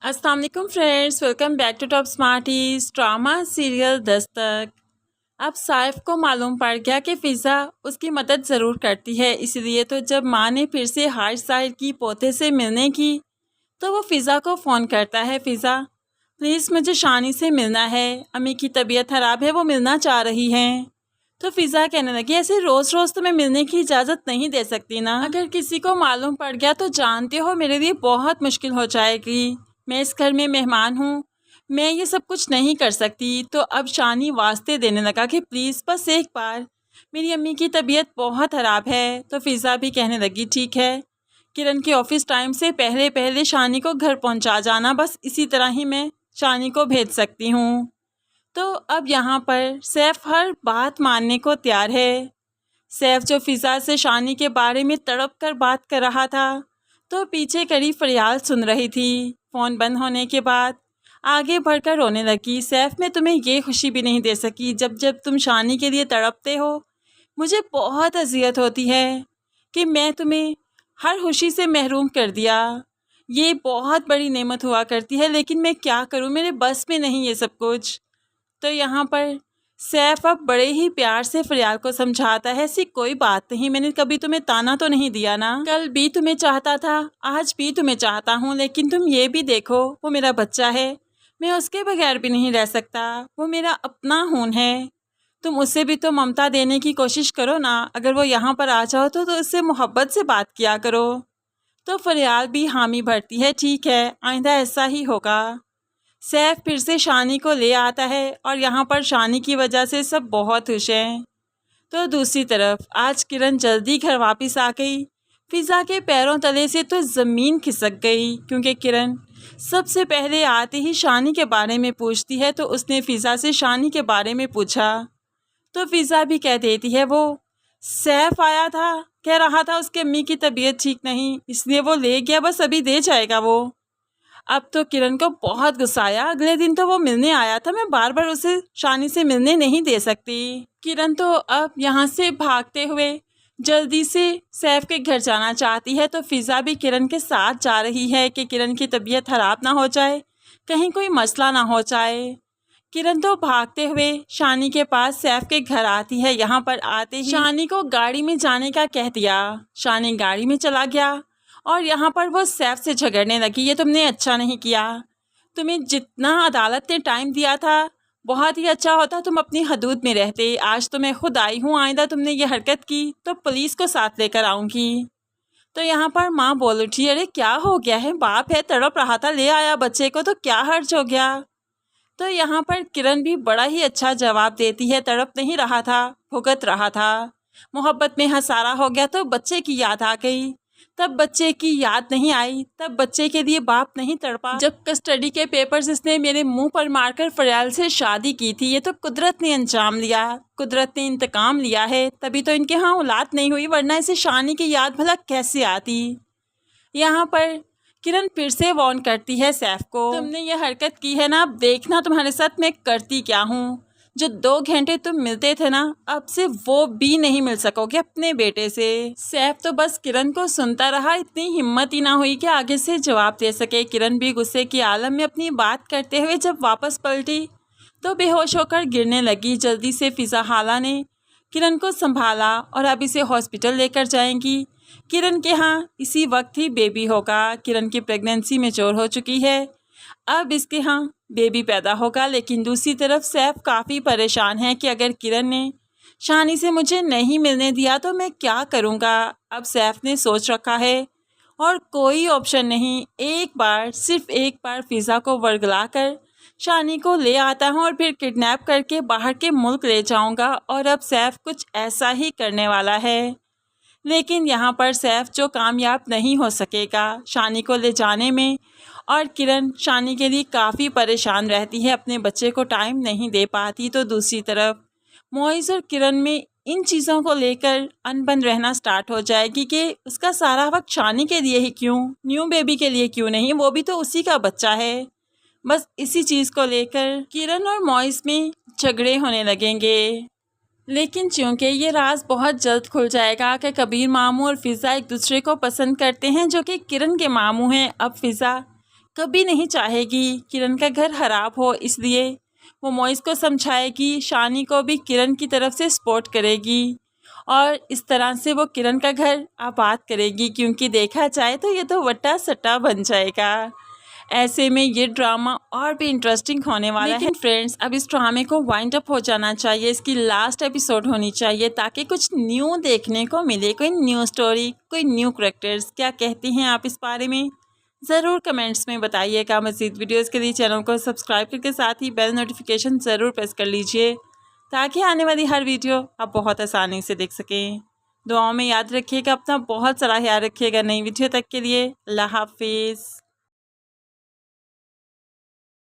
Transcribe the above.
अस्सलाम वालेकुम friends, welcome back to top smarties. Drama serial Dastak. अब साइफ को मालूम पड़ गया कि फ़िज़ा उसकी मदद ज़रूर करती है, इसलिए तो जब माँ ने फिर से हार्श साहिल की पोते से मिलने की तो वो फ़िज़ा को फ़ोन करता है। फ़िज़ा प्लीज़ मुझे शानी से मिलना है, अम्मी की तबीयत ख़राब है, वो मिलना चाह रही हैं। तो फ़िज़ा कहने लगी ऐसे रोज़ रोज़ तुम्हें मिलने की इजाज़त नहीं दे सकती ना, अगर किसी को मालूम पड़ गया तो जानते हो मेरे लिए बहुत मुश्किल हो जाएगी। मैं इस घर में मेहमान हूँ, मैं ये सब कुछ नहीं कर सकती। तो अब शानी वास्ते देने लगा कि प्लीज़ बस एक बार, मेरी अम्मी की तबीयत बहुत ख़राब है। तो फ़िज़ा भी कहने लगी ठीक है, किरण के ऑफिस टाइम से पहले पहले शानी को घर पहुंचा जाना, बस इसी तरह ही मैं शानी को भेज सकती हूँ। तो अब यहाँ पर सैफ हर बात मानने को तैयार है। सैफ जो फ़िज़ा से शानी के बारे में तड़प कर बात कर रहा था तो पीछे कड़ी फरियाद सुन रही थी। फ़ोन बंद होने के बाद आगे बढ़कर रोने लगी। सैफ मैं तुम्हें ये खुशी भी नहीं दे सकी, जब जब तुम शानी के लिए तड़पते हो मुझे बहुत अजियत होती है कि मैं तुम्हें हर खुशी से महरूम कर दिया। ये बहुत बड़ी नेमत हुआ करती है, लेकिन मैं क्या करूँ, मेरे बस में नहीं ये सब कुछ। तो यहाँ पर सैफ अब बड़े ही प्यार से फरियाल को समझाता है ऐसी कोई बात नहीं, मैंने कभी तुम्हें ताना तो नहीं दिया ना, कल भी तुम्हें चाहता था, आज भी तुम्हें चाहता हूँ, लेकिन तुम ये भी देखो वो मेरा बच्चा है, मैं उसके बगैर भी नहीं रह सकता, वो मेरा अपना खून है। तुम उसे भी तो ममता देने की कोशिश करो ना, अगर वो यहाँ पर आ जाओ तो उससे मोहब्बत से बात किया करो। तो फरियाल भी हामी भरती है, ठीक है आइंदा ऐसा ही होगा। सैफ फिर से शानी को ले आता है और यहाँ पर शानी की वजह से सब बहुत खुश हैं। तो दूसरी तरफ आज किरण जल्दी घर वापस आ गई। फ़िज़ा के पैरों तले से तो ज़मीन खिसक गई, क्योंकि किरण सबसे पहले आते ही शानी के बारे में पूछती है। तो उसने फ़िज़ा से शानी के बारे में पूछा तो फ़िज़ा भी कह देती है वो सैफ आया था, कह रहा था उसके अम्मी की तबीयत ठीक नहीं, इसलिए वो ले गया, बस अभी दे जाएगा वो। अब तो किरण को बहुत गुस्सा आया, अगले दिन तो वो मिलने आया था, मैं बार बार उसे शानी से मिलने नहीं दे सकती। किरण तो अब यहाँ से भागते हुए जल्दी से सैफ के घर जाना चाहती है। तो फ़िज़ा भी किरण के साथ जा रही है कि किरण की तबीयत ख़राब ना हो जाए, कहीं कोई मसला ना हो जाए। किरण तो भागते हुए शानी के पास सैफ के घर आती है। यहाँ पर आते ही शानी को गाड़ी में जाने का कह दिया, शानी गाड़ी में चला गया और यहाँ पर वो सैफ से झगड़ने लगी, ये तुमने अच्छा नहीं किया, तुम्हें जितना अदालत ने टाइम दिया था बहुत ही अच्छा होता, तुम अपनी हदूद में रहते, आज तो मैं खुद आई हूँ, आइंदा तुमने ये हरकत की तो पुलिस को साथ लेकर आऊँगी। तो यहाँ पर माँ बोल उठी, अरे क्या हो गया है, बाप है तड़प रहा था, ले आया बच्चे को तो क्या हर्ज हो गया। तो यहाँ पर किरण भी बड़ा ही अच्छा जवाब देती है, तड़प नहीं रहा था, भुगत रहा था, मोहब्बत में हंसारा हो गया तो बच्चे की याद आ गई, तब बच्चे की याद नहीं आई, तब बच्चे के लिए बाप नहीं तड़पा, जब कस्टडी के पेपर्स इसने मेरे मुंह पर मारकर फरियाल से शादी की थी, ये तो कुदरत ने अंजाम लिया, कुदरत ने इंतकाम लिया है, तभी तो इनके यहाँ औलाद नहीं हुई, वरना इसे शानी की याद भला कैसे आती। यहाँ पर किरण फिर से वार्न करती है सैफ को, तुमने ये हरकत की है ना, अब देखना तुम्हारे साथ मैं करती क्या हूँ। जो 2 घंटे तुम मिलते थे ना, अब से वो भी नहीं मिल सकोगे अपने बेटे से। सैफ तो बस किरण को सुनता रहा, इतनी हिम्मत ही ना हुई कि आगे से जवाब दे सके। किरण भी गुस्से की आलम में अपनी बात करते हुए जब वापस पलटी तो बेहोश होकर गिरने लगी। जल्दी से फ़िज़ा हाला ने किरण को संभाला और अब इसे हॉस्पिटल लेकर जाएंगी। किरण के यहाँ इसी वक्त ही बेबी होगा, किरण की प्रेगनेंसी मैच्योर हो चुकी है, अब इसके यहाँ बेबी पैदा होगा। लेकिन दूसरी तरफ सैफ काफ़ी परेशान है कि अगर किरण ने शानी से मुझे नहीं मिलने दिया तो मैं क्या करूँगा। अब सैफ ने सोच रखा है और कोई ऑप्शन नहीं, एक बार सिर्फ एक बार फ़िज़ा को वर्गला कर शानी को ले आता हूँ और फिर किडनैप करके बाहर के मुल्क ले जाऊँगा। और अब सैफ कुछ ऐसा ही करने वाला है, लेकिन यहाँ पर सैफ जो कामयाब नहीं हो सकेगा शानी को ले जाने में। और किरण शानी के लिए काफ़ी परेशान रहती है, अपने बच्चे को टाइम नहीं दे पाती। तो दूसरी तरफ मोइज़ और किरण में इन चीज़ों को लेकर अनबन रहना स्टार्ट हो जाएगी कि उसका सारा वक्त शानी के लिए ही क्यों, न्यू बेबी के लिए क्यों नहीं, वो भी तो उसी का बच्चा है। बस इसी चीज़ को लेकर किरण और मोइज़ में झगड़े होने लगेंगे। लेकिन चूंकि ये राज बहुत जल्द खुल जाएगा कि कबीर मामू और फ़िज़ा एक दूसरे को पसंद करते हैं, जो कि किरण के मामू हैं। अब फ़िज़ा कभी नहीं चाहेगी किरण का घर खराब हो, इसलिए वो मोइस को समझाएगी, शानी को भी किरण की तरफ से सपोर्ट करेगी और इस तरह से वो किरण का घर आबाद करेगी, क्योंकि देखा जाए तो ये तो वट्टा सट्टा बन जाएगा। ऐसे में ये ड्रामा और भी इंटरेस्टिंग होने वाला है। लेकिन फ्रेंड्स, अब इस ड्रामे को वाइंड अप हो जाना चाहिए, इसकी लास्ट एपिसोड होनी चाहिए ताकि कुछ न्यू देखने को मिले, कोई न्यू स्टोरी, कोई न्यू कैरेक्टर्स। क्या कहती हैं आप इस बारे में? ज़रूर कमेंट्स में बताइएगा। मज़ीद वीडियोज़ के लिए चैनल को सब्सक्राइब करके साथ ही बेल नोटिफिकेशन ज़रूर प्रेस कर लीजिए ताकि आने वाली हर वीडियो आप बहुत आसानी से देख सकें। दुआओं में याद रखिएगा, अपना बहुत सारा ख्याल रखिएगा। नई वीडियो तक के लिए अल्लाह हाफिज़।